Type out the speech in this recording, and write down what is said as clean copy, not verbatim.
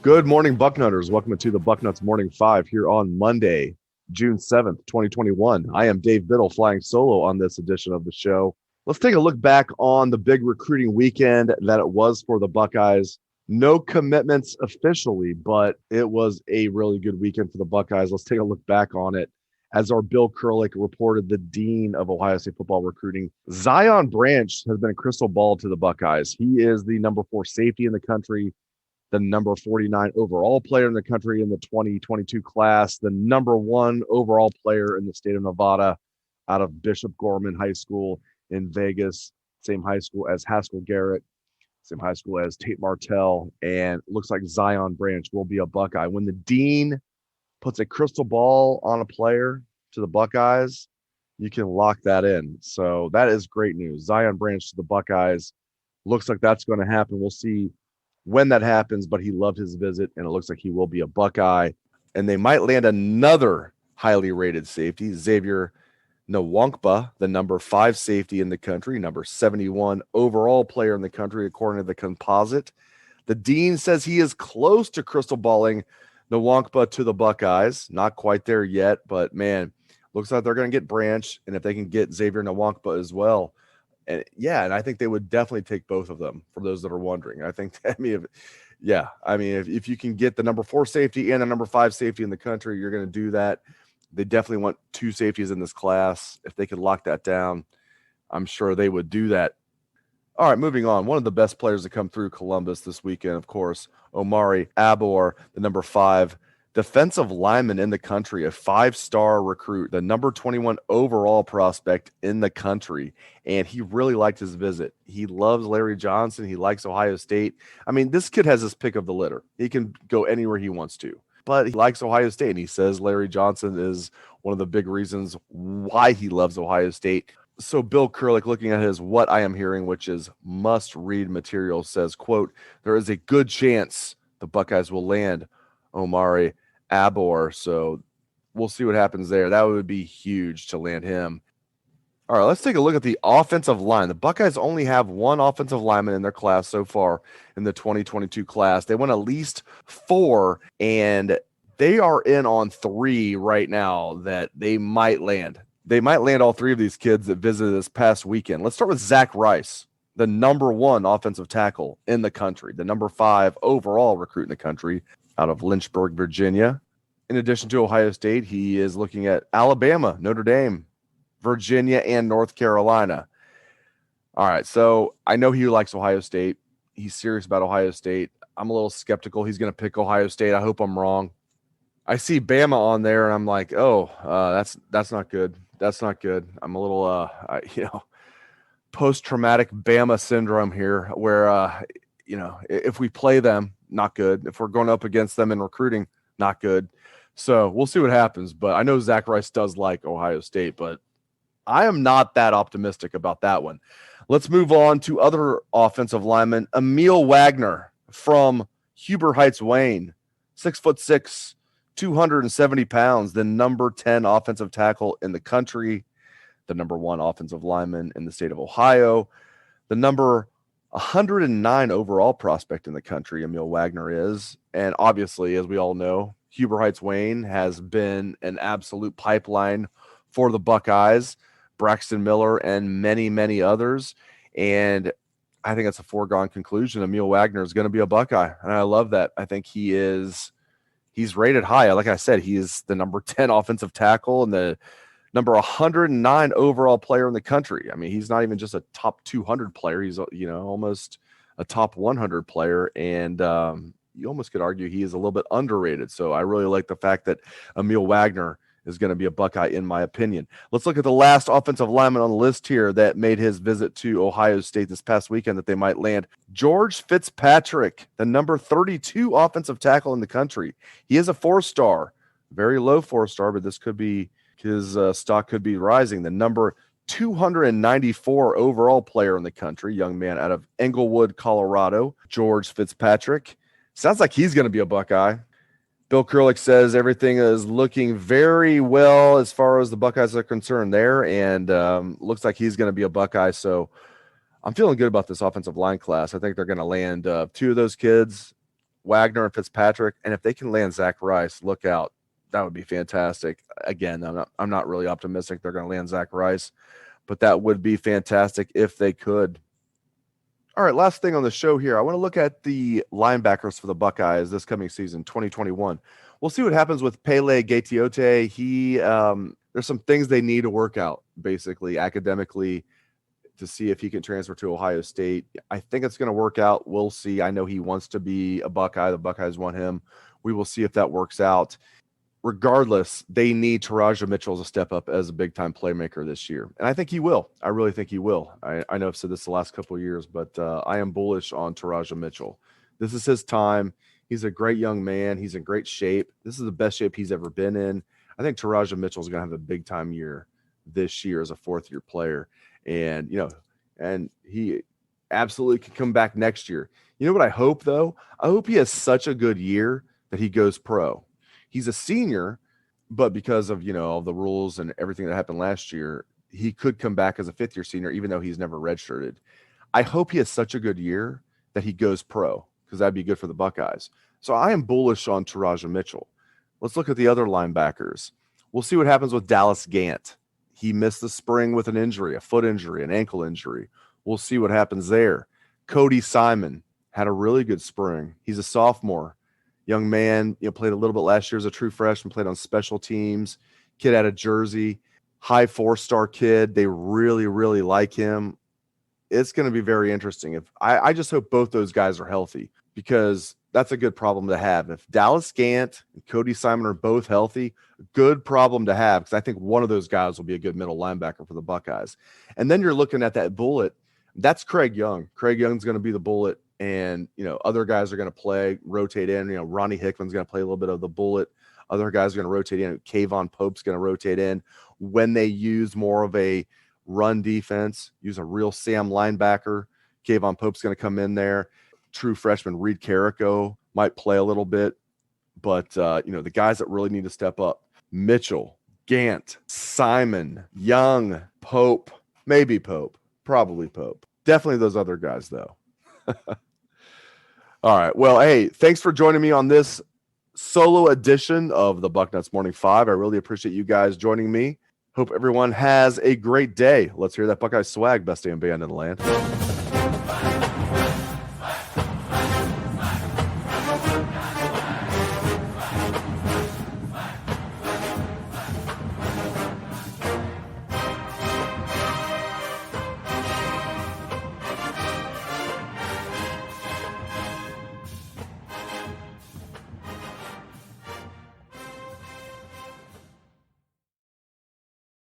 Good morning, Bucknutters. Welcome to the Bucknuts Morning 5 here on Monday, June 7th, 2021. I am Dave Biddle flying solo on this edition of the show. Let's take a look back on the big recruiting weekend that it was for the Buckeyes. No commitments officially, but it was a really good weekend for the Buckeyes. Let's take a look back on it. As our Bill Kurlick reported, the dean of Ohio State football recruiting, Zion Branch, has been a crystal ball to the Buckeyes. He is the number 4 safety in the country, the number 49 overall player in the country in the 2022 class, the number 1 overall player in the state of Nevada out of Bishop Gorman High School in Vegas, same high school as Haskell Garrett, same high school as Tate Martell, and looks like Zion Branch will be a Buckeye. When the dean puts a crystal ball on a player to the Buckeyes, you can lock that in. So that is great news. Zion Branch to the Buckeyes. Looks like that's going to happen. We'll see when that happens, but he loved his visit, and it looks like he will be a Buckeye. And they might land another highly rated safety, Xavier Nwankpa, the number 5 safety in the country, number 71 overall player in the country, according to the composite. The dean says he is close to crystal balling Nwankpa to the Buckeyes. Not quite there yet, but man, looks like they're going to get Branch, and if they can get Xavier Nwankpa as well. And yeah, and I think they would definitely take both of them, for those that are wondering. I think, if you can get the number 4 safety and the number 5 safety in the country, you're going to do that. They definitely want 2 safeties in this class. If they could lock that down, I'm sure they would do that. All right, moving on. One of the best players to come through Columbus this weekend, of course, Omari Abor, the number 5 defensive lineman in the country, a 5-star recruit, the number 21 overall prospect in the country. And he really liked his visit. He loves Larry Johnson. He likes Ohio State. I mean, this kid has his pick of the litter. He can go anywhere he wants to, but he likes Ohio State. And he says Larry Johnson is one of the big reasons why he loves Ohio State. So Bill Kurlick, looking at his What I Am Hearing, which is must-read material, says, quote, "There is a good chance the Buckeyes will land Omari Abor." So we'll see what happens there. That would be huge to land him. All right, let's take a look at the offensive line. The Buckeyes only have 1 offensive lineman in their class so far in the 2022 class. They want at least 4, and they are in on 3 right now that they might land. They might land all 3 of these kids that visited this past weekend. Let's start with Zach Rice, the number 1 offensive tackle in the country, the number 5 overall recruit in the country out of Lynchburg, Virginia. In addition to Ohio State, he is looking at Alabama, Notre Dame, Virginia, and North Carolina. All right, so I know he likes Ohio State. He's serious about Ohio State. I'm a little skeptical he's going to pick Ohio State. I hope I'm wrong. I see Bama on there, and I'm like, that's not good. That's not good. I'm a little, post-traumatic Bama syndrome here, where, if we play them, not good. If we're going up against them in recruiting, not good. So we'll see what happens. But I know Zach Rice does like Ohio State, but I am not that optimistic about that one. Let's move on to other offensive linemen. Aamil Wagner from Huber Heights, Wayne, 6'6", 270 pounds, the number 10 offensive tackle in the country, the number 1 offensive lineman in the state of Ohio, the number 109 overall prospect in the country, Aamil Wagner is. And obviously, as we all know, Huber Heights, Wayne has been an absolute pipeline for the Buckeyes, Braxton Miller, and many, many others. And I think it's a foregone conclusion. Aamil Wagner is going to be a Buckeye. And I love that. I think he's rated high. Like I said, he is the number 10 offensive tackle and the number 109 overall player in the country. I mean, he's not even just a top 200 player. He's, almost a top 100 player. And you almost could argue he is a little bit underrated. So I really like the fact that Aamil Wagner is going to be a Buckeye, in my opinion. Let's look at the last offensive lineman on the list here that made his visit to Ohio State this past weekend that they might land. George Fitzpatrick, the number 32 offensive tackle in the country. He is a 4-star Very low 4-star, but this could be his stock could be rising. The number 294 overall player in the country, young man out of Englewood, Colorado, George Fitzpatrick. Sounds like he's going to be a Buckeye. Bill Kurelic says everything is looking very well as far as the Buckeyes are concerned there, and looks like he's going to be a Buckeye. So I'm feeling good about this offensive line class. I think they're going to land 2 of those kids, Wagner and Fitzpatrick, and if they can land Zach Rice, look out. That would be fantastic. Again, I'm not really optimistic they're going to land Zach Rice, but that would be fantastic if they could. All right, last thing on the show here. I want to look at the linebackers for the Buckeyes this coming season, 2021. We'll see what happens with Pele Gaetiote. There's some things they need to work out, basically, academically, to see if he can transfer to Ohio State. I think it's going to work out. We'll see. I know he wants to be a Buckeye. The Buckeyes want him. We will see if that works out. Regardless, they need Taraja Mitchell to step up as a big-time playmaker this year. And I think he will. I really think he will. I know I've said this the last couple of years, but I am bullish on Taraja Mitchell. This is his time. He's a great young man. He's in great shape. This is the best shape he's ever been in. I think Taraja Mitchell is going to have a big-time year this year as a fourth-year player. And, and he absolutely can come back next year. You know what I hope, though? I hope he has such a good year that he goes pro. He's a senior, but because of, all the rules and everything that happened last year, he could come back as a fifth-year senior, even though he's never redshirted. I hope he has such a good year that he goes pro, because that'd be good for the Buckeyes. So I am bullish on Taraja Mitchell. Let's look at the other linebackers. We'll see what happens with Dallas Gant. He missed the spring with an injury, a foot injury, an ankle injury. We'll see what happens there. Cody Simon had a really good spring. He's a sophomore. Young man, played a little bit last year as a true freshman, played on special teams, kid out of Jersey, high 4-star kid. They really, really like him. It's going to be very interesting. I just hope both those guys are healthy, because that's a good problem to have. If Dallas Gant and Cody Simon are both healthy, good problem to have, because I think one of those guys will be a good middle linebacker for the Buckeyes. And then you're looking at that bullet. That's Craig Young. Craig Young's going to be the bullet. And, other guys are going to play, rotate in. Ronnie Hickman's going to play a little bit of the bullet. Other guys are going to rotate in. Kayvon Pope's going to rotate in. When they use more of a run defense, use a real Sam linebacker, Kayvon Pope's going to come in there. True freshman Reed Carrico might play a little bit. But, the guys that really need to step up, Mitchell, Gant, Simon, Young, Pope, maybe Pope, probably Pope. Definitely those other guys, though. All right. Well, hey, thanks for joining me on this solo edition of the Bucknuts Morning 5. I really appreciate you guys joining me. Hope everyone has a great day. Let's hear that Buckeye swag, best damn band in the land.